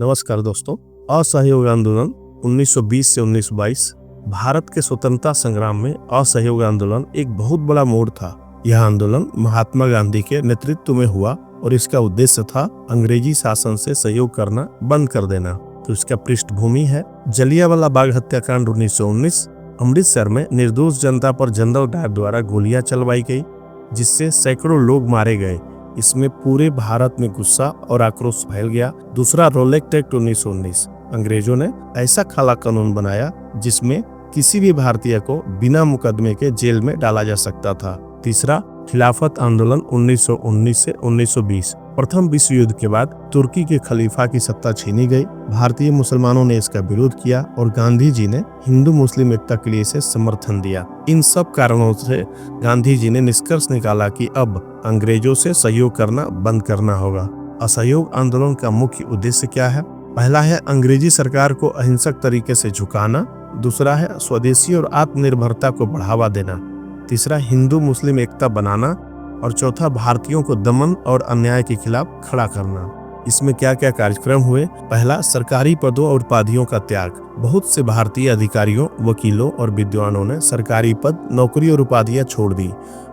नमस्कार दोस्तों। असहयोग आंदोलन 1920 से 1922 भारत के स्वतंत्रता संग्राम में असहयोग आंदोलन एक बहुत बड़ा मोड़ था। यह आंदोलन महात्मा गांधी के नेतृत्व में हुआ और इसका उद्देश्य था अंग्रेजी शासन से सहयोग करना बंद कर देना। तो इसका पृष्ठभूमि है जलियांवाला बाग हत्याकांड 1919। अमृतसर में निर्दोष जनता पर जनरल डायर द्वारा गोलियां चलवाई गई, जिससे सैकड़ों लोग मारे गए। इसमें पूरे भारत में गुस्सा और आक्रोश फैल गया। दूसरा, रोलेक्ट एक्ट 1919। अंग्रेजों ने ऐसा काला कानून बनाया जिसमें किसी भी भारतीय को बिना मुकदमे के जेल में डाला जा सकता था। तीसरा, खिलाफत आंदोलन 1919 से 1920। प्रथम विश्व युद्ध के बाद तुर्की के खलीफा की सत्ता छीनी गई। भारतीय मुसलमानों ने इसका विरोध किया और गांधी जी ने हिंदू मुस्लिम एकता के लिए इसे समर्थन दिया। इन सब कारणों से गांधी जी ने निष्कर्ष निकाला कि अब अंग्रेजों से सहयोग करना बंद करना होगा। असहयोग आंदोलन का मुख्य उद्देश्य क्या है? पहला है अंग्रेजी सरकार को अहिंसक तरीके से झुकाना। दूसरा है स्वदेशी और आत्मनिर्भरता को बढ़ावा देना। तीसरा, हिंदू मुस्लिम एकता बनाना। और चौथा, भारतीयों को दमन और अन्याय के खिलाफ खड़ा करना। इसमें क्या क्या कार्यक्रम हुए? पहला, सरकारी पदों और उपाधियों का त्याग। बहुत से भारतीय अधिकारियों, वकीलों और विद्वानों ने सरकारी पद, नौकरी और उपाधियां छोड़ दी।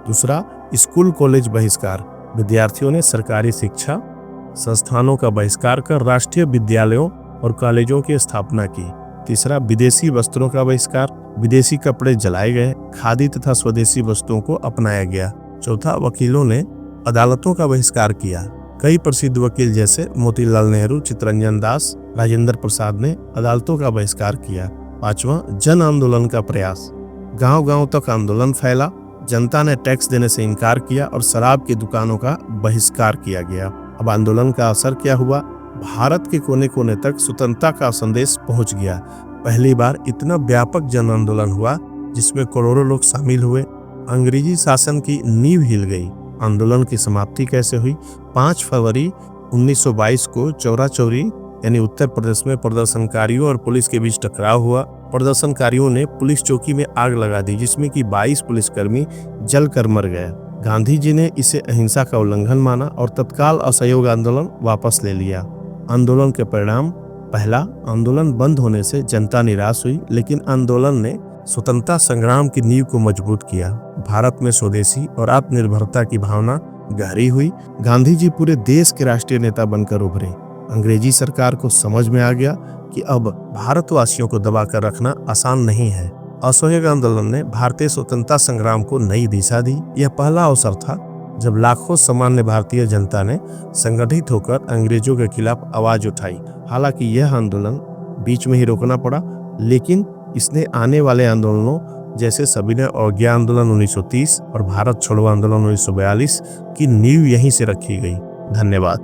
दूसरा, स्कूल कॉलेज बहिष्कार। विद्यार्थियों ने सरकारी शिक्षा संस्थानों का बहिष्कार कर राष्ट्रीय विद्यालयों और कॉलेजों की स्थापना की। तीसरा, विदेशी वस्त्रों का बहिष्कार। विदेशी कपड़े जलाए गए, खादी तथा स्वदेशी वस्तुओं को अपनाया गया। चौथा, वकीलों ने अदालतों का बहिष्कार किया। कई प्रसिद्ध वकील जैसे मोतीलाल नेहरू, चित्तरंजन दास, राजेंद्र प्रसाद ने अदालतों का बहिष्कार किया। पांचवा, जन आंदोलन का प्रयास। गांव-गांव तक आंदोलन फैला। जनता ने टैक्स देने से इनकार किया और शराब की दुकानों का बहिष्कार किया गया। अब आंदोलन का असर क्या हुआ? भारत के कोने कोने तक स्वतंत्रता का संदेश पहुंच गया। पहली बार इतना व्यापक जन आंदोलन हुआ जिसमें करोड़ों लोग शामिल हुए। अंग्रेजी शासन की नींव हिल गई। आंदोलन की समाप्ति कैसे हुई? 5 फरवरी 1922 को चौरा चौरी यानी उत्तर प्रदेश में प्रदर्शनकारियों और पुलिस के बीच टकराव हुआ। प्रदर्शनकारियों ने पुलिस चौकी में आग लगा दी, जिसमें कि 22 पुलिसकर्मी जलकर मर गए। गांधी जी ने इसे अहिंसा का उल्लंघन माना और तत्काल असहयोग आंदोलन वापस ले लिया। आंदोलन के परिणाम: पहला, आंदोलन बंद होने से जनता निराश हुई, लेकिन आंदोलन ने स्वतंत्रता संग्राम की नींव को मजबूत किया। भारत में स्वदेशी और आत्मनिर्भरता की भावना गहरी हुई। गांधी जी पूरे देश के राष्ट्रीय नेता बनकर उभरे। अंग्रेजी सरकार को समझ में आ गया कि अब भारतवासियों को दबाकर रखना आसान नहीं है। असहयोग आंदोलन ने भारतीय स्वतंत्रता संग्राम को नई दिशा दी। यह पहला अवसर था जब लाखों सामान्य भारतीय जनता ने संगठित होकर अंग्रेजों के खिलाफ आवाज उठाई। हालांकि यह आंदोलन बीच में ही रोकना पड़ा, लेकिन इसने आने वाले आंदोलनों जैसे सविनय अवज्ञा आंदोलन 1930 और भारत छोड़ो आंदोलन 1942 की नींव यहीं से रखी गई। धन्यवाद।